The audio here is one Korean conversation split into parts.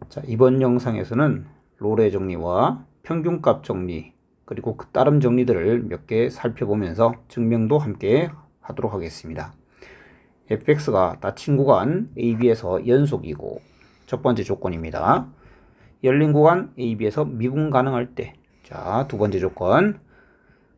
자, 이번 영상에서는 롤의 정리와 평균값 정리 그리고 그 따름 정리들을 몇 개 살펴보면서 증명도 함께 하도록 하겠습니다. fx가 닫힌 구간 AB에서 연속이고 첫 번째 조건입니다. 열린 구간 AB에서 미분 가능할 때, 자, 두 번째 조건.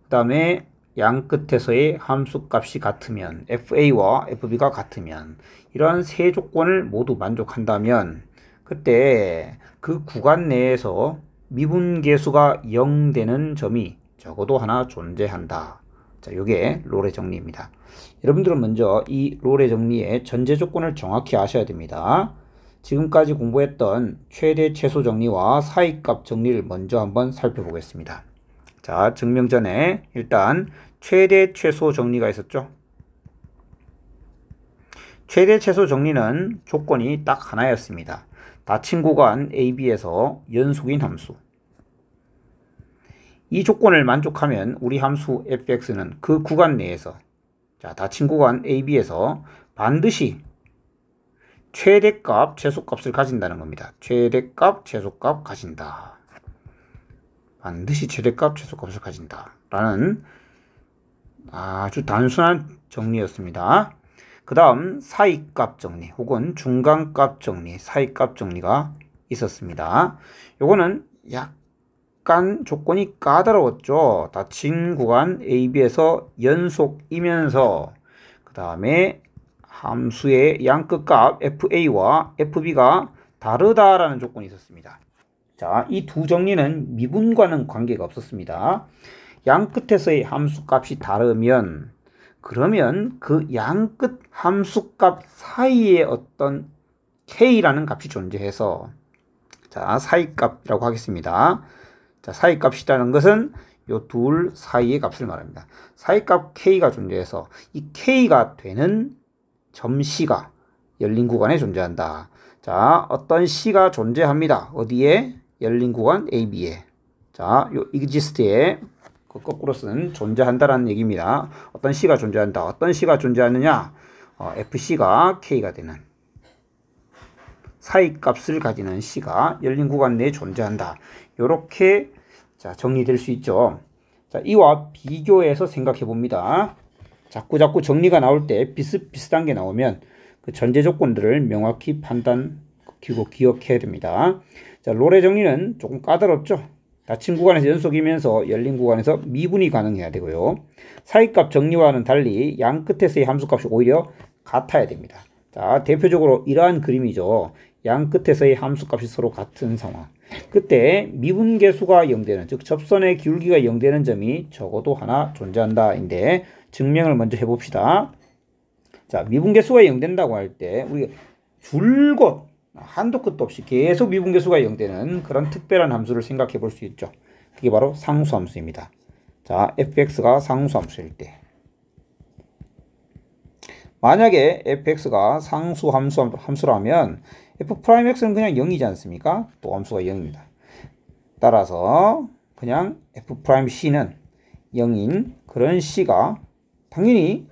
그 다음에 양 끝에서의 함수 값이 같으면, FA와 FB가 같으면, 이러한 세 조건을 모두 만족한다면 그때 그 구간 내에서 미분계수가 0 되는 점이 적어도 하나 존재한다. 자, 요게 롤의 정리입니다. 여러분들은 먼저 이 롤의 정리의 전제 조건을 정확히 아셔야 됩니다. 지금까지 공부했던 최대 최소 정리와 사이값 정리를 먼저 한번 살펴보겠습니다. 자, 증명 전에 일단 최대 최소 정리가 있었죠. 최대 최소 정리는 조건이 딱 하나였습니다. 닫힌 구간 AB에서 연속인 함수. 이 조건을 만족하면 우리 함수 fx는 그 구간 내에서, 자, 닫힌 구간 AB에서 반드시 최대값, 최소값을 가진다는 겁니다. 최대값, 최소값 가진다. 반드시 최대값, 최소값을 가진다. 라는 아주 단순한 정리였습니다. 그 다음 사이값 정리 혹은 중간값 정리, 사이값 정리가 있었습니다. 요거는 약간 조건이 까다로웠죠. 닫힌 구간 AB에서 연속이면서 그 다음에 함수의 양끝값 FA와 FB가 다르다라는 조건이 있었습니다. 자, 이 두 정리는 미분과는 관계가 없었습니다. 양 끝에서의 함수값이 다르면 그러면 그 양끝 함수값 사이에 어떤 k라는 값이 존재해서, 자, 사이값이라고 하겠습니다. 자, 사이값이라는 것은 요 둘 사이의 값을 말합니다. 사이값 k가 존재해서 이 k가 되는 점 C가 열린 구간에 존재한다. 자, 어떤 C가 존재합니다. 어디에? 열린 구간 AB에. 자, 요 exist에 그 거꾸로 쓴 존재한다라는 얘기입니다. 어떤 C가 존재한다. 어떤 C가 존재하느냐? FC가 K가 되는 사이값을 가지는 C가 열린 구간 내에 존재한다. 요렇게, 자, 정리될 수 있죠. 자, 이와 비교해서 생각해 봅니다. 자꾸 정리가 나올 때 비슷비슷한 게 나오면 그 전제 조건들을 명확히 기억해야 됩니다. 자, 롤의 정리는 조금 까다롭죠. 닫힌 구간에서 연속이면서 열린 구간에서 미분이 가능해야 되고요. 사이값 정리와는 달리 양 끝에서의 함수값이 오히려 같아야 됩니다. 자, 대표적으로 이러한 그림이죠. 양 끝에서의 함수값이 서로 같은 상황. 그때 미분계수가 0되는, 즉 접선의 기울기가 0되는 점이 적어도 하나 존재한다인데 증명을 먼저 해봅시다. 자, 미분계수가 0된다고 할 때 우리가 줄곧 한도 끝도 없이 계속 미분계수가 0되는 그런 특별한 함수를 생각해 볼 수 있죠. 그게 바로 상수함수입니다. 자, fx가 상수함수일 때, 만약에 fx가 상수함수라면 f'x는 그냥 0이지 않습니까? 또 함수가 0입니다. 따라서 그냥 f'c는 0인 그런 c가 당연히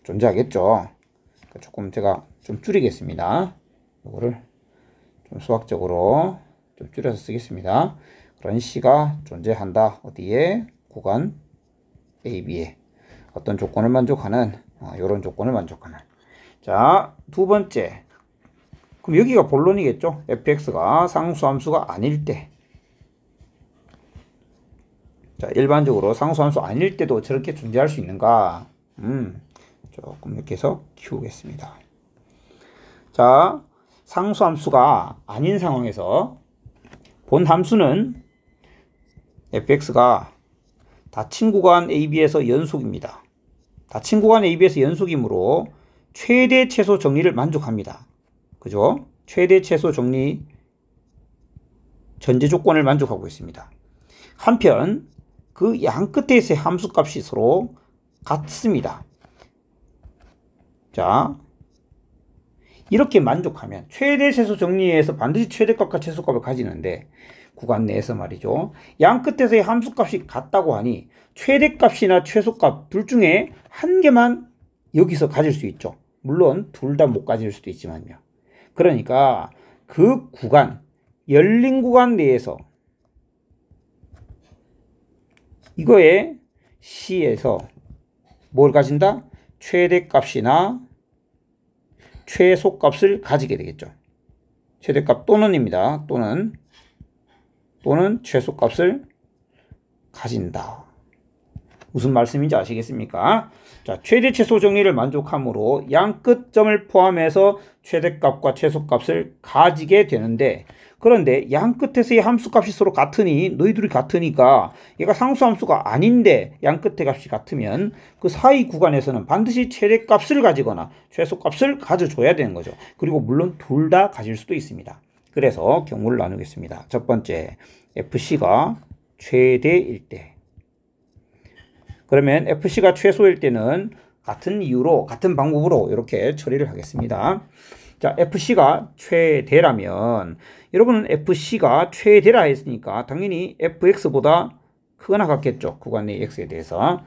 존재하겠죠. 조금 제가 좀 줄이겠습니다. 이거를 좀 수학적으로 좀 줄여서 쓰겠습니다. 그런 C가 존재한다. 어디에? 구간 AB에. 어떤 조건을 만족하는, 이런 조건을 만족하는. 자, 두 번째. 그럼 여기가 본론이겠죠. fx가 상수함수가 아닐 때. 자, 일반적으로 상수함수 아닐 때도 저렇게 존재할 수 있는가? 조금 이렇게 해서 키우겠습니다. 자, 상수함수가 아닌 상황에서 본 함수는 fx가 닫힌 구간 AB에서 연속입니다. 닫힌 구간 AB에서 연속이므로 최대 최소 정리를 만족합니다. 그죠? 최대 최소 정리 전제 조건을 만족하고 있습니다. 한편 그 양 끝에서의 함수값이 서로 같습니다. 자, 이렇게 만족하면 최대 최소 정리에서 반드시 최대값과 최소값을 가지는데 구간 내에서 말이죠. 양 끝에서의 함수값이 같다고 하니 최대값이나 최소값 둘 중에 한 개만 여기서 가질 수 있죠. 물론 둘 다 못 가질 수도 있지만요. 그러니까 그 구간, 열린 구간 내에서 이거에 C에서 뭘 가진다? 최대값이나 최소값을 가지게 되겠죠. 최대값 또는입니다. 또는 최소값을 가진다. 무슨 말씀인지 아시겠습니까? 자, 최대 최소 정리를 만족함으로 양 끝점을 포함해서 최대값과 최소값을 가지게 되는데, 그런데 양 끝에서의 함수값이 서로 같으니, 너희들이 같으니까 얘가 상수 함수가 아닌데 양 끝의 값이 같으면 그 사이 구간에서는 반드시 최대값을 가지거나 최소값을 가져줘야 되는 거죠. 그리고 물론 둘 다 가질 수도 있습니다. 그래서 경우를 나누겠습니다. 첫 번째, FC가 최대일 때, 그러면 FC가 최소일 때는 같은 이유로, 같은 방법으로 이렇게 처리를 하겠습니다. 자, FC가 최대라면, 여러분은 FC가 최대라 했으니까 당연히 FX보다 크거나 같겠죠. 구간 내 X에 대해서.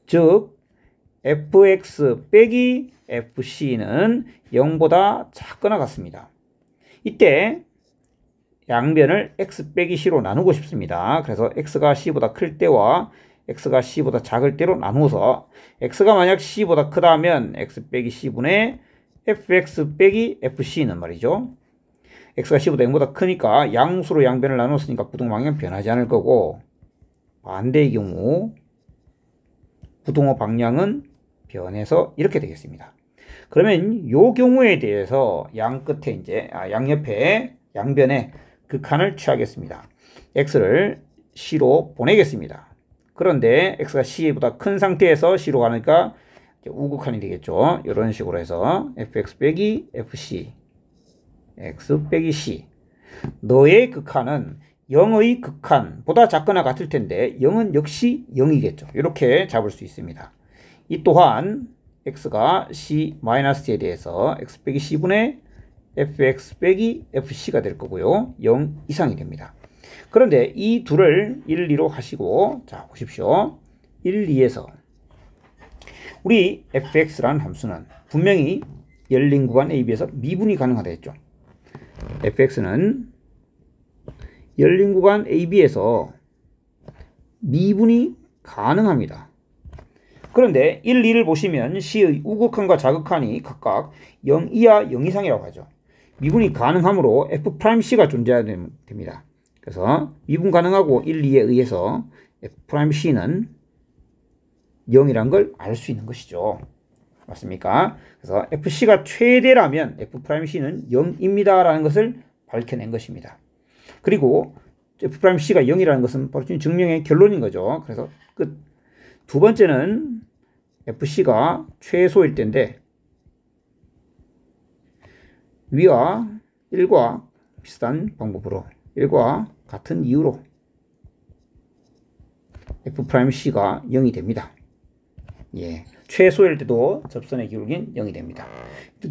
즉, FX 빼기 FC는 0보다 작거나 같습니다. 이때 양변을 X 빼기 C로 나누고 싶습니다. 그래서 X가 C보다 클 때와 X가 C보다 작을 때로 나누어서, X가 만약 C보다 크다면 X 빼기 C분의 FX 빼기 FC는 말이죠. X가 C보다 0보다 크니까 양수로 양변을 나눴으니까 부동 방향 변하지 않을 거고, 반대의 경우 부동호 방향은 변해서 이렇게 되겠습니다. 그러면 이 경우에 대해서 양 끝에 이제 양옆에 양변에 극한을 취하겠습니다. X를 C로 보내겠습니다. 그런데 X가 C보다 큰 상태에서 C로 가니까 우극한이 되겠죠. 이런 식으로 해서 fx 빼기 fc, x 빼기 c. 너의 극한은 0의 극한보다 작거나 같을 텐데 0은 역시 0이겠죠. 이렇게 잡을 수 있습니다. 이 또한 x가 c-에 대해서 x 빼기 c분의 fx 빼기 fc가 될 거고요. 0 이상이 됩니다. 그런데 이 둘을 1, 2로 하시고, 자 보십시오. 1, 2에서 우리 fx라는 함수는 분명히 열린 구간 AB에서 미분이 가능하다 했죠. fx는 열린 구간 AB에서 미분이 가능합니다. 그런데 1, 2를 보시면 C의 우극한과 자극한이 각각 0 이하 0 이상이라고 하죠. 미분이 가능하므로 F'C가 존재해야 됩니다. 그래서 미분 가능하고 1, 2에 의해서 F'C는 0이란 걸 알 수 있는 것이죠. 맞습니까? 그래서 FC가 최대라면 F'C는 0입니다. 라는 것을 밝혀낸 것입니다. 그리고 F'C가 0이라는 것은 바로 증명의 결론인 거죠. 그래서 끝. 두 번째는 FC가 최소일 때인데, 위와 1과 비슷한 방법으로 1과 같은 이유로 F'C가 0이 됩니다. 예, 최소일 때도 접선의 기울기는 0이 됩니다.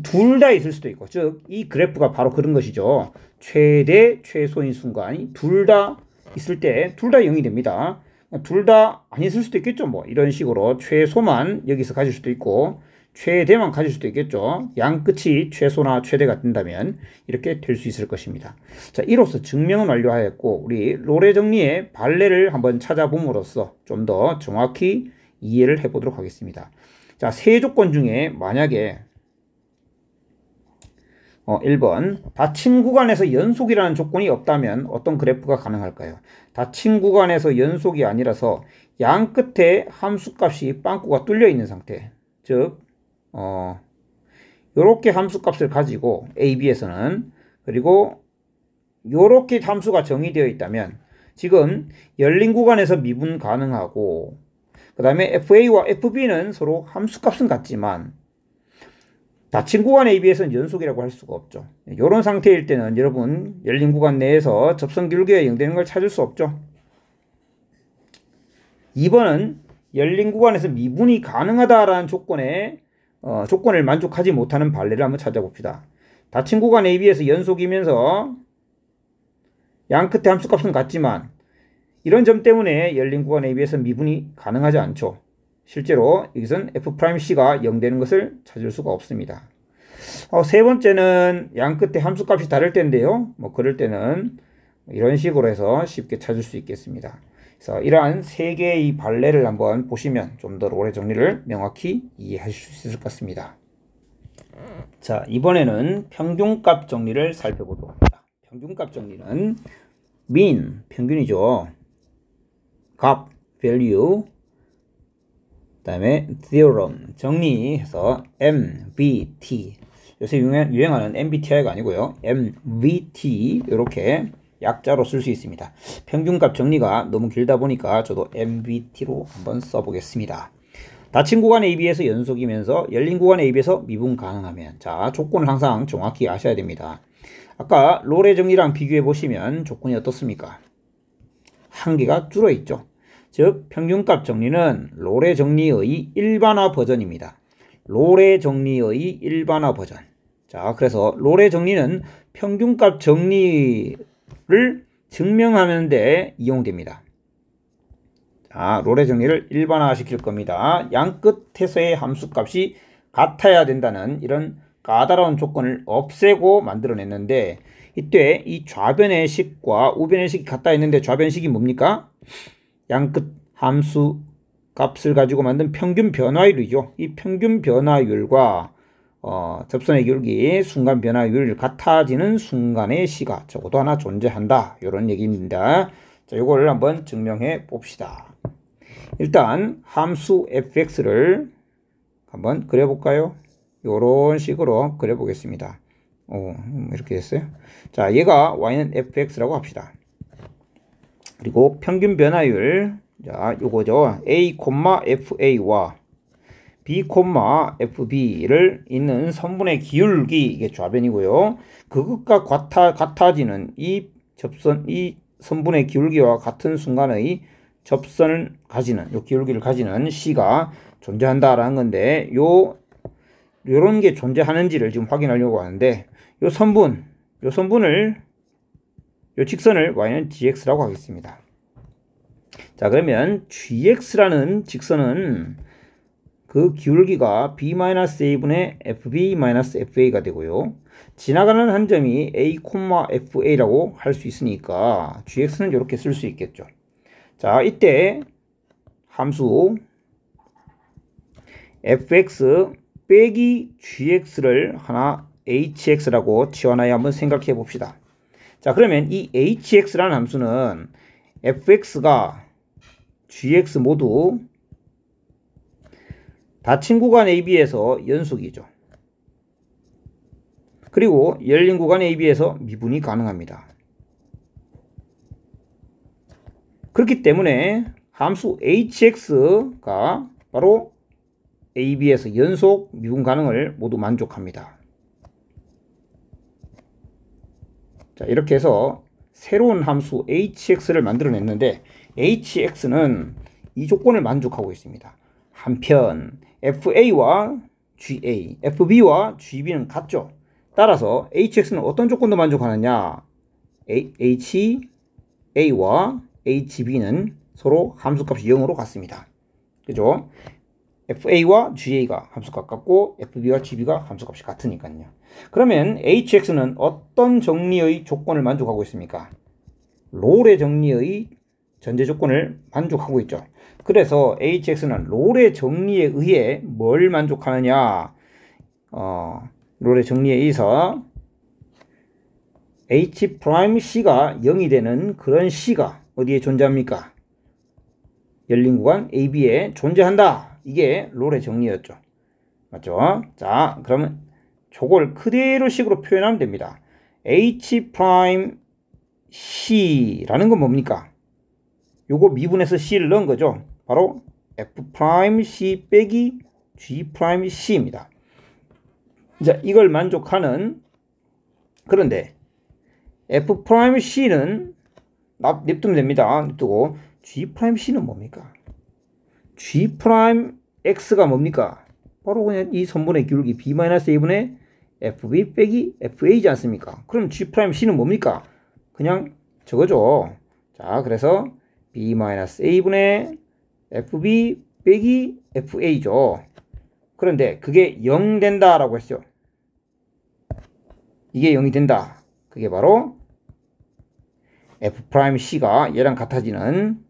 둘 다 있을 수도 있고, 즉 이 그래프가 바로 그런 것이죠. 최대, 최소인 순간이 둘 다 있을 때 둘 다 0이 됩니다. 둘 다 안 있을 수도 있겠죠. 뭐 이런 식으로 최소만 여기서 가질 수도 있고 최대만 가질 수도 있겠죠. 양 끝이 최소나 최대가 된다면 이렇게 될 수 있을 것입니다. 자, 이로써 증명은 완료하였고, 우리 로레 정리의 발레를 한번 찾아봄으로써 좀 더 정확히 이해를 해보도록 하겠습니다. 자, 세 조건 중에 만약에 1번 닫힌 구간에서 연속이라는 조건이 없다면 어떤 그래프가 가능할까요? 닫힌 구간에서 연속이 아니라서 양 끝에 함수값이 빵꾸가 뚫려 있는 상태, 즉 요렇게 함수값을 가지고 AB에서는, 그리고 요렇게 함수가 정의되어 있다면 지금 열린 구간에서 미분 가능하고, 그 다음에 FA와 FB는 서로 함수값은 같지만 닫힌 구간 AB에서는 연속이라고 할 수가 없죠. 이런 상태일 때는 여러분 열린 구간 내에서 접선 기울기가 0 되는 걸 찾을 수 없죠. 2번은 열린 구간에서 미분이 가능하다라는 조건을 만족하지 못하는 발레를 한번 찾아봅시다. 닫힌 구간 AB에서 연속이면서 양 끝에 함수값은 같지만 이런 점 때문에 열린 구간 AB에서 미분이 가능하지 않죠. 실제로 여기서는 F'C가 0 되는 것을 찾을 수가 없습니다. 세 번째는 양 끝에 함수값이 다를 때인데요. 뭐 그럴 때는 이런 식으로 해서 쉽게 찾을 수 있겠습니다. 그래서 이러한 세 개의 발레를 한번 보시면 좀 더 로레 정리를 명확히 이해하실 수 있을 것 같습니다. 자, 이번에는 평균값 정리를 살펴보도록 합니다. 평균값 정리는 mean, 평균이죠. 값, value, 그 다음에 theorem, 정리해서 MVT, 요새 유행하는 MBTI가 아니고요. MVT 이렇게 약자로 쓸 수 있습니다. 평균값 정리가 너무 길다 보니까 저도 MVT로 한번 써보겠습니다. 닫힌 구간 AB에서 연속이면서 열린 구간 AB에서 미분 가능하면, 자, 조건을 항상 정확히 아셔야 됩니다. 아까 로레 정리랑 비교해 보시면 조건이 어떻습니까? 한계가 줄어 있죠. 즉 평균값 정리는 로레 정리의 일반화 버전입니다. 로레 정리의 일반화 버전. 자, 그래서 로레 정리는 평균값 정리를 증명하는 데 이용됩니다. 자, 로레 정리를 일반화 시킬 겁니다. 양 끝에서의 함수값이 같아야 된다는 이런 까다로운 조건을 없애고 만들어냈는데, 이때 이 좌변의 식과 우변의 식이 같다 했는데 좌변식이 뭡니까? 양 끝 함수 값을 가지고 만든 평균 변화율이죠. 이 평균 변화율과 접선의 기울기 순간 변화율 같아지는 순간의 시가 적어도 하나 존재한다, 이런 얘기입니다. 자, 요걸 한번 증명해 봅시다. 일단 함수 fx를 한번 그려볼까요? 요런 식으로 그려보겠습니다. 이렇게 됐어요. 자, 얘가 y는 fx라고 합시다. 그리고 평균 변화율, 자, 요거죠. a, fa와 b, fb를 있는 선분의 기울기, 이게 좌변이고요. 그것과 같아지는 이 접선, 이 선분의 기울기와 같은 순간의 접선을 가지는, 요 기울기를 가지는 c가 존재한다라는 건데, 요런 게 존재하는지를 지금 확인하려고 하는데, 요 선분을, 요 직선을 y는 gx라고 하겠습니다. 자, 그러면 gx라는 직선은 그 기울기가 b-a분의 fb-fa가 되고요. 지나가는 한 점이 a, fa라고 할 수 있으니까 gx는 이렇게 쓸 수 있겠죠. 자, 이때 함수 fx 빼기 gx를 하나 hx라고 지원하여 한번 생각해 봅시다. 자, 그러면 이 hx라는 함수는 fx가 gx 모두 닫힌 구간 AB에서 연속이죠. 그리고 열린 구간 AB에서 미분이 가능합니다. 그렇기 때문에 함수 hx가 바로 AB에서 연속 미분 가능을 모두 만족합니다. 자, 이렇게 해서 새로운 함수 hx를 만들어냈는데, hx는 이 조건을 만족하고 있습니다. 한편 fa와 ga, fb와 gb는 같죠. 따라서 hx는 어떤 조건도 만족하느냐? ha와 hb는 서로 함수값이 0으로 같습니다. 그죠? fa와 ga가 함수값 같고 fb와 gb가 함수값이 같으니까요. 그러면 hx는 어떤 정리의 조건을 만족하고 있습니까? 롤의 정리의 전제 조건을 만족하고 있죠. 그래서 hx는 롤의 정리에 의해 뭘 만족하느냐? 롤의 정리에 의해서 h'c가 0이 되는 그런 c가 어디에 존재합니까? 열린 구간 AB에 존재한다. 이게 롤의 정리였죠. 맞죠? 자, 그러면 저걸 그대로 식으로 표현하면 됩니다. h'c라는 건 뭡니까? 요거 미분해서 c를 넣은 거죠. 바로 f'c 빼기 g'c입니다. 자, 이걸 만족하는, 그런데 f'c는 냅두면 됩니다. 냅두고 g'c는 뭡니까? g'x가 뭡니까? 바로 그냥 이 선분의 기울기 b-a분의 fb 빼기 fa이지 않습니까? 그럼 g'c는 뭡니까? 그냥 저거죠. 자, 그래서 b-a분의 fb 빼기 fa죠. 그런데 그게 0 된다라고 했죠. 이게 0이 된다. 그게 바로 F'C가 얘랑 같아지는,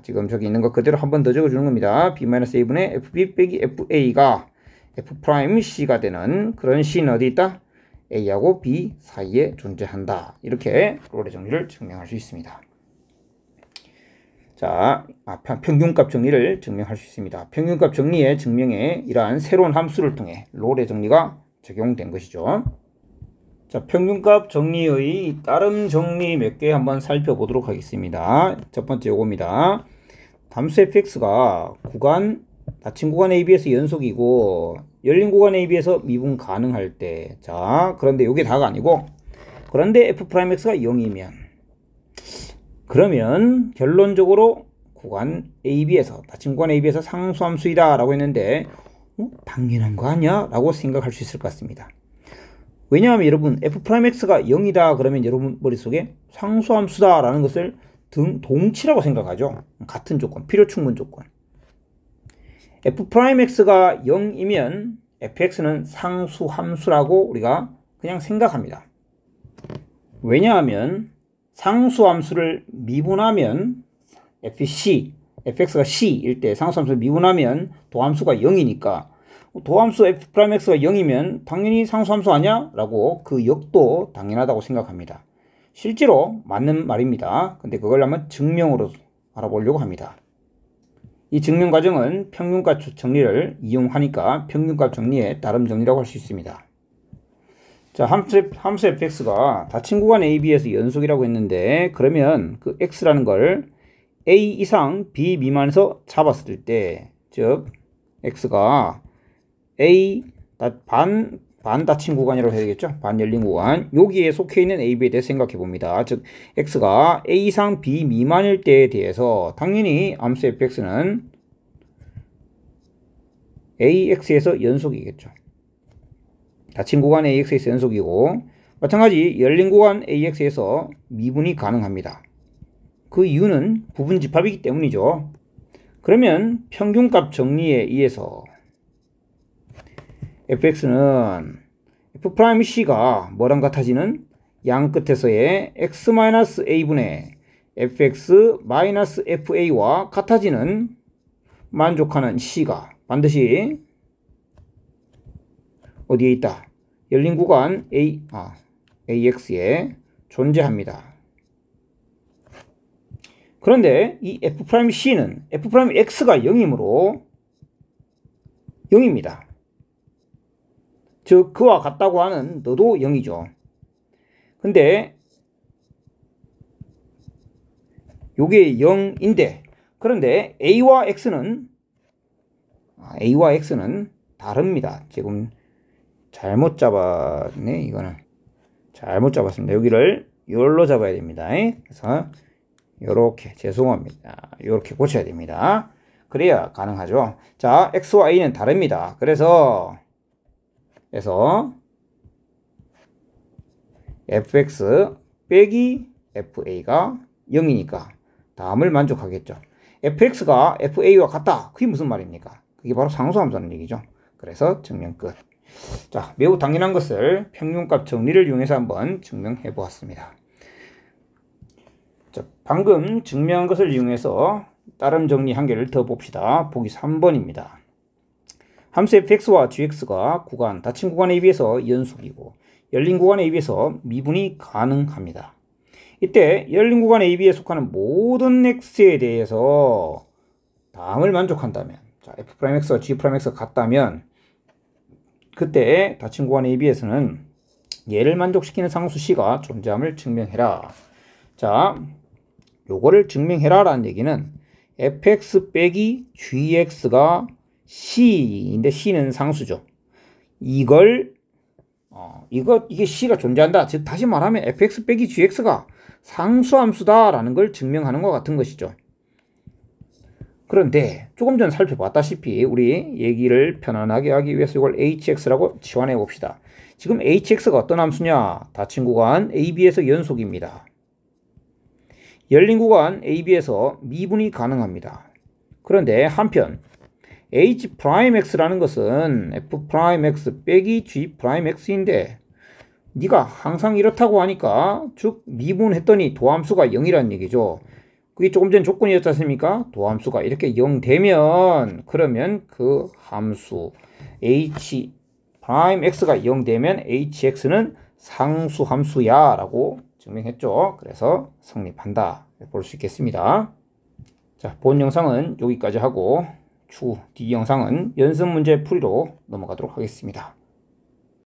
지금 저기 있는 거 그대로 한 번 더 적어주는 겁니다. B-A분의 FB 빼기 FA가 F'C가 되는 그런 C는 어디 있다? A하고 B 사이에 존재한다. 이렇게 롤의 정리를 증명할 수 있습니다. 자, 평균값 정리를 증명할 수 있습니다. 평균값 정리의 증명에 이러한 새로운 함수를 통해 롤의 정리가 적용된 것이죠. 자, 평균값 정리의 따름 정리 몇 개 한번 살펴보도록 하겠습니다. 첫 번째 요겁니다. 함수 fx가 닫힌 구간 AB에서 연속이고 열린 구간 AB에서 미분 가능할 때, 자, 그런데 요게 다가 아니고, 그런데 f'x가 0이면, 그러면 결론적으로 구간 AB에서, 닫힌 구간 AB에서 상수함수이다 라고 했는데, 당연한 거 아니야? 라고 생각할 수 있을 것 같습니다. 왜냐하면 여러분 f'x가 0이다 그러면 여러분 머릿속에 상수함수다 라는 것을 동치라고 생각하죠. 같은 조건, 필요 충분 조건. f'x가 0이면 fx는 상수함수라고 우리가 그냥 생각합니다. 왜냐하면 상수함수를 미분하면 fx가 c일 때 상수함수를 미분하면 도함수가 0이니까 도함수 f'x가 0이면 당연히 상수함수 아니야? 라고 그 역도 당연하다고 생각합니다. 실제로 맞는 말입니다. 근데 그걸 한번 증명으로 알아보려고 합니다. 이 증명 과정은 평균값 정리를 이용하니까 평균값 정리의 따름 정리라고 할 수 있습니다. 자, 함수 fx가 닫힌 구간 AB에서 연속이라고 했는데, 그러면 그 x라는 걸 a 이상 b 미만에서 잡았을 때, 즉 x가 A 반 닫힌 구간이라고 해야 되겠죠? 반 열린 구간. 여기에 속해 있는 AB에 대해 생각해 봅니다. 즉 x가 A 이상 B 미만일 때에 대해서 당연히 함수 fx는 AX에서 연속이겠죠. 닫힌 구간 AX에서 연속이고, 마찬가지 열린 구간 AX에서 미분이 가능합니다. 그 이유는 부분집합이기 때문이죠. 그러면 평균값 정리에 의해서 fx는 f'c가 뭐랑 같아지는? 양 끝에서의 x-a분의 fx-fa와 같아지는 만족하는 c가 반드시 어디에 있다? 열린 구간 AX에 존재합니다. 그런데 이 f'c는 f'x가 0이므로 0입니다. 즉 그와 같다고 하는 너도 0이죠. 근데 요게 0인데, 그런데 A와 X는 다릅니다. 지금 잘못 잡았네. 이거는 잘못 잡았습니다. 여기를 요로 잡아야 됩니다. 그래서 요렇게, 죄송합니다. 요렇게 고쳐야 됩니다. 그래야 가능하죠. 자, X와 A는 다릅니다. 그래서 fx 빼기 fa가 0이니까 다음을 만족하겠죠. fx가 fa와 같다. 그게 무슨 말입니까? 그게 바로 상수함수라는 얘기죠. 그래서 증명 끝. 자, 매우 당연한 것을 평균값 정리를 이용해서 한번 증명해 보았습니다. 자, 방금 증명한 것을 이용해서 따름 정리 한 개를 더 봅시다. 보기 3번입니다. 함수 fx와 gx가 닫힌 구간 AB에서 연속이고 열린 구간 AB에서 미분이 가능합니다. 이때 열린 구간 AB에 속하는 모든 x에 대해서 다음을 만족한다면, 자, f'x와 g'x가 같다면 그때 닫힌 구간 AB에서는 얘를 만족시키는 상수 c가 존재함을 증명해라. 자, 요거를 증명해라 라는 얘기는 fx 빼기 gx가 C인데 C는 상수죠. 이게 C가 존재한다. 즉 다시 말하면 fx 빼기 gx가 상수함수다 라는 걸 증명하는 것 같은 것이죠. 그런데 조금 전 살펴봤다시피 우리 얘기를 편안하게 하기 위해서 이걸 hx라고 치환해 봅시다. 지금 hx가 어떤 함수냐? 닫힌 구간 AB에서 연속입니다. 열린 구간 AB에서 미분이 가능합니다. 그런데 한편 h'x라는 것은 f'x 빼기 g'x인데 네가 항상 이렇다고 하니까 즉 미분했더니 도함수가 0이라는 얘기죠. 그게 조금 전 조건이었지 않습니까? 도함수가 이렇게 0 되면 그러면 그 함수 h 프라임 x가 0 되면 hx는 상수 함수야 라고 증명했죠. 그래서 성립한다 볼 수 있겠습니다. 자, 본 영상은 여기까지 하고 추후 뒤 영상은 연습 문제 풀이로 넘어가도록 하겠습니다.